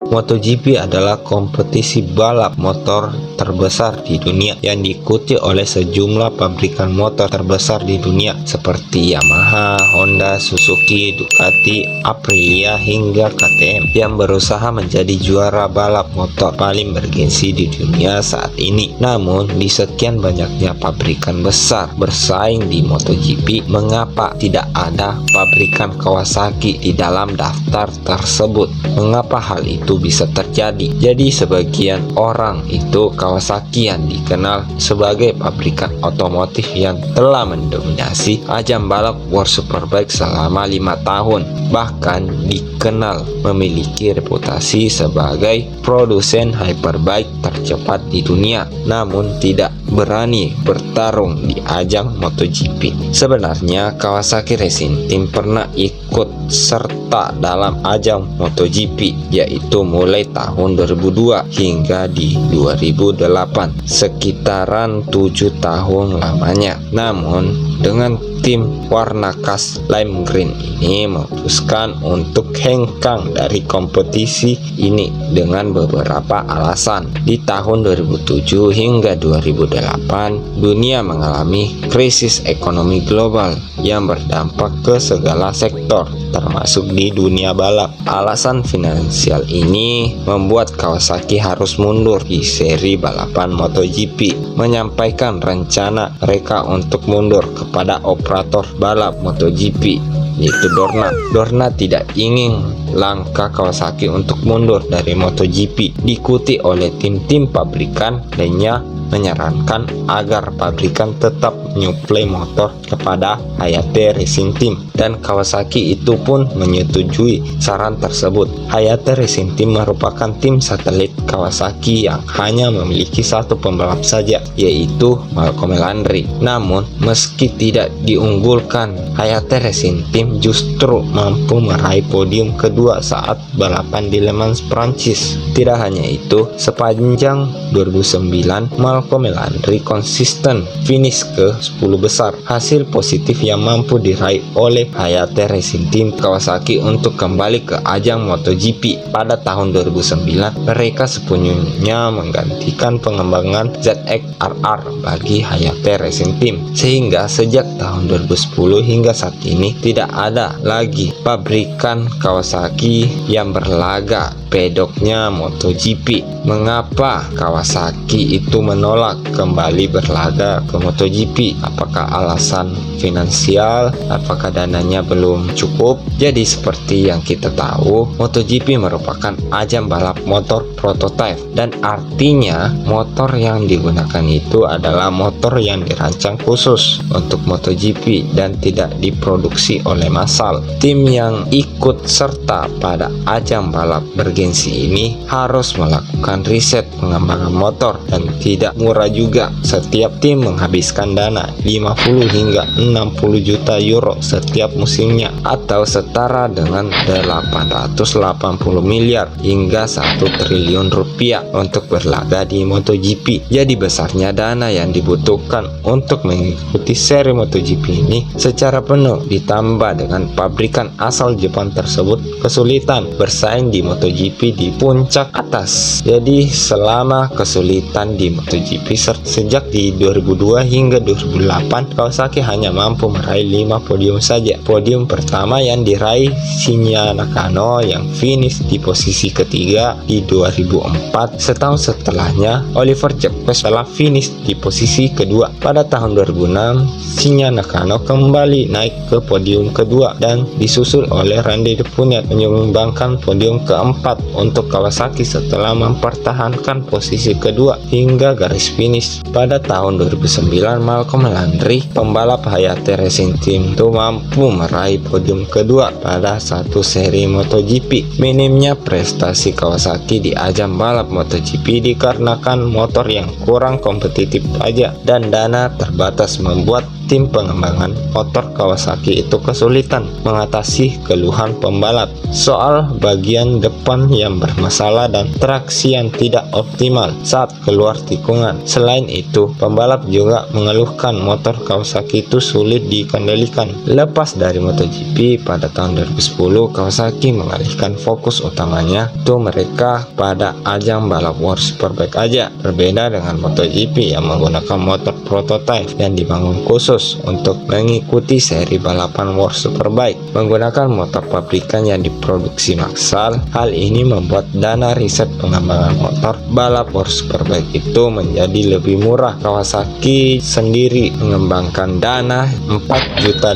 MotoGP adalah kompetisi balap motor terbesar di dunia yang diikuti oleh sejumlah pabrikan motor terbesar di dunia seperti Yamaha, Honda, Suzuki, Ducati, Aprilia, hingga KTM yang berusaha menjadi juara balap motor paling bergengsi di dunia saat ini. Namun, di sekian banyaknya pabrikan besar bersaing di MotoGP, mengapa tidak ada pabrikan Kawasaki di dalam daftar tersebut? Mengapa hal itu bisa terjadi? Jadi sebagian orang itu Kawasaki yang dikenal sebagai pabrikan otomotif yang telah mendominasi ajang balap World Superbike selama 5 tahun, bahkan dikenal memiliki reputasi sebagai produsen hyperbike tercepat di dunia, namun tidak berani bertarung di ajang MotoGP. Sebenarnya Kawasaki Racing Team pernah ikut serta dalam ajang MotoGP, yaitu mulai tahun 2002 hingga di 2008, sekitaran 7 tahun lamanya. Namun dengan tim warna khas lime green ini memutuskan untuk hengkang dari kompetisi ini dengan beberapa alasan. Di tahun 2007 hingga 2008, dunia mengalami krisis ekonomi global yang berdampak ke segala sektor, termasuk di dunia balap. Alasan finansial ini membuat Kawasaki harus mundur di seri balapan MotoGP, menyampaikan rencana mereka untuk mundur kepada operator balap MotoGP, yaitu Dorna. Dorna tidak ingin langkah Kawasaki untuk mundur dari MotoGP diikuti oleh tim-tim pabrikan lainnya, menyarankan agar pabrikan tetap menyuplai motor kepada Hayate Racing Team, dan Kawasaki itu pun menyetujui saran tersebut. Hayate Racing Team merupakan tim satelit Kawasaki yang hanya memiliki satu pembalap saja, yaitu Malcolm Landry. Namun meski tidak diunggulkan, Hayate Racing Team justru mampu meraih podium kedua saat balapan di Le Mans, Prancis. Tidak hanya itu, sepanjang 2009 Malcolm Landry konsisten finish ke 10 besar, hasil positif yang mampu diraih oleh Hayate Racing Team Kawasaki untuk kembali ke ajang MotoGP. Pada tahun 2009 mereka sepenuhnya menggantikan pengembangan ZX-RR bagi Hayate Racing Team, sehingga sejak tahun 2010 hingga saat ini tidak ada lagi pabrikan Kawasaki yang berlaga pedoknya MotoGP. Mengapa Kawasaki itu menolak kembali berlaga ke MotoGP? Apakah alasan finansial? Apakah dananya belum cukup? Jadi seperti yang kita tahu, MotoGP merupakan ajang balap motor prototipe, dan artinya motor yang digunakan itu adalah motor yang dirancang khusus untuk MotoGP dan tidak diproduksi oleh massal. Tim yang ikut serta pada ajang balap bergengsi ini harus melakukan riset pengembangan motor, dan tidak murah juga. Setiap tim menghabiskan dana 50 hingga 60 juta euro setiap musimnya, atau setara dengan 880 miliar hingga 1 triliun rupiah untuk berlaga di MotoGP. Jadi besarnya dana yang dibutuhkan untuk mengikuti seri MotoGP ini secara penuh, ditambah dengan pabrikan asal Jepang tersebut kesulitan bersaing di MotoGP di puncak atas. Jadi selama kesulitan di MotoGP sejak di 2002 hingga 2008, Kawasaki hanya mampu meraih 5 podium saja. Podium pertama yang diraih Shinya Nakano yang finish di posisi ketiga di 2004. Setahun setelahnya Oliver Jacques telah finish di posisi kedua. Pada tahun 2006 Shinya Nakano kembali naik ke podium kedua dan disusul oleh Randy Defuniat menyumbangkan podium keempat untuk Kawasaki setelah mempertahankan posisi kedua hingga garis finish. Pada tahun 2009 Malcolm Landry, pembalap Hayate Racing Team, itu mampu meraih podium kedua pada satu seri MotoGP. Minimnya prestasi Kawasaki di ajang balap MotoGP dikarenakan motor yang kurang kompetitif saja dan dana terbatas membuat tim pengembangan motor Kawasaki itu kesulitan mengatasi keluhan pembalap soal bagian depan yang bermasalah dan traksi yang tidak optimal saat keluar tikungan. Selain itu, pembalap juga mengeluhkan motor Kawasaki itu sulit dikendalikan. Lepas dari MotoGP pada tahun 2010, Kawasaki mengalihkan fokus utamanya itu mereka pada ajang balap World Superbike aja. Berbeda dengan MotoGP yang menggunakan motor prototipe yang dibangun khusus untuk mengikuti seri balapan World Superbike menggunakan motor pabrikan yang diproduksi massal. Hal ini membuat dana riset pengembangan motor balap World Superbike itu menjadi lebih murah. Kawasaki sendiri mengembangkan dana $4 juta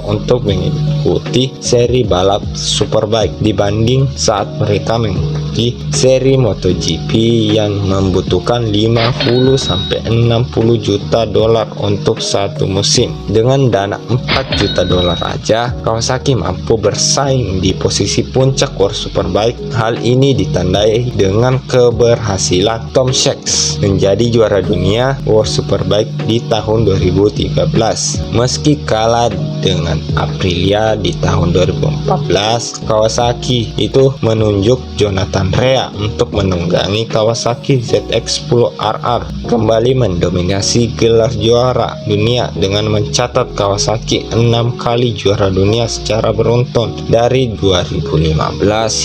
untuk mengikuti seri balap Superbike dibanding saat mereka mengikuti seri MotoGP yang membutuhkan $50-60 juta untuk satu musim. Dengan dana $4 juta aja, Kawasaki mampu bersaing di posisi puncak World Superbike. Hal ini ditandai dengan keberhasilan Tom Sachs menjadi juara dunia World Superbike di tahun 2013. Meski kalah dengan Aprilia di tahun 2014, Kawasaki itu menunjuk Jonathan Rea untuk menunggangi Kawasaki ZX-10RR kembali mendominasi gelar juara dunia dengan mencatat Kawasaki 6 kali juara dunia secara beruntun dari 2015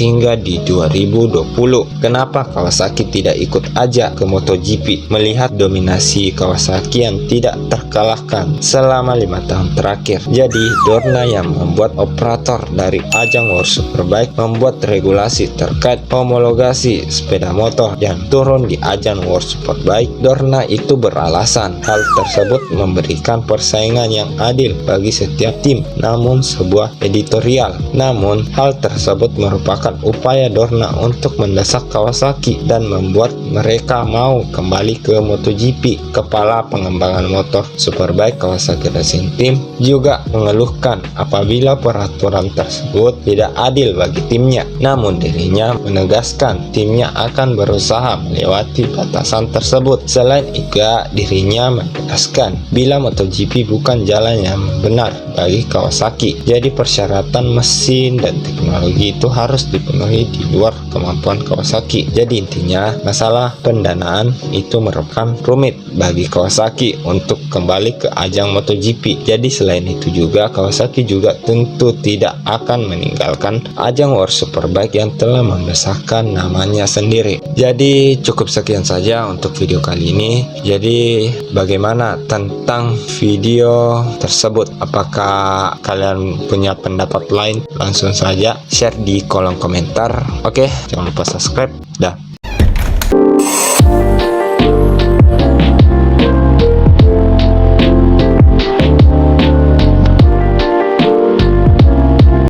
hingga di 2020. Kenapa Kawasaki tidak ikut aja ke MotoGP? Melihat dominasi Kawasaki yang tidak terkalahkan selama 5 tahun terakhir. Jadi Dorna yang membuat operator dari ajang World Superbike membuat regulasi terkait homologasi sepeda motor yang turun di ajang World Superbike. Dorna itu beralasan hal tersebut memberikan persaingan yang adil bagi setiap tim, namun sebuah editorial. Namun hal tersebut merupakan upaya Dorna untuk mendesak Kawasaki dan membuat mereka mau kembali ke MotoGP. Kepala pengembangan motor Superbike Kawasaki Racing Team juga mengeluhkan apabila peraturan tersebut tidak adil bagi timnya. Namun dirinya menegaskan timnya akan berusaha melewati batasan tersebut. Selain itu, dirinya menegaskan bila MotoGP bukan jalan yang benar bagi Kawasaki. Jadi persyaratan mesin dan teknologi itu harus dipenuhi di luar kemampuan Kawasaki. Jadi intinya masalah pendanaan itu merupakan rumit bagi Kawasaki untuk kembali ke ajang MotoGP. Jadi selain itu juga Kawasaki juga tentu tidak akan meninggalkan ajang World Superbike yang telah membesarkan namanya sendiri. Jadi cukup sekian saja untuk video kali ini. Jadi bagaimana tentang video tersebut? Apakah kalian punya pendapat lain? Langsung saja share di kolom komentar. Oke, jangan lupa subscribe. Dah.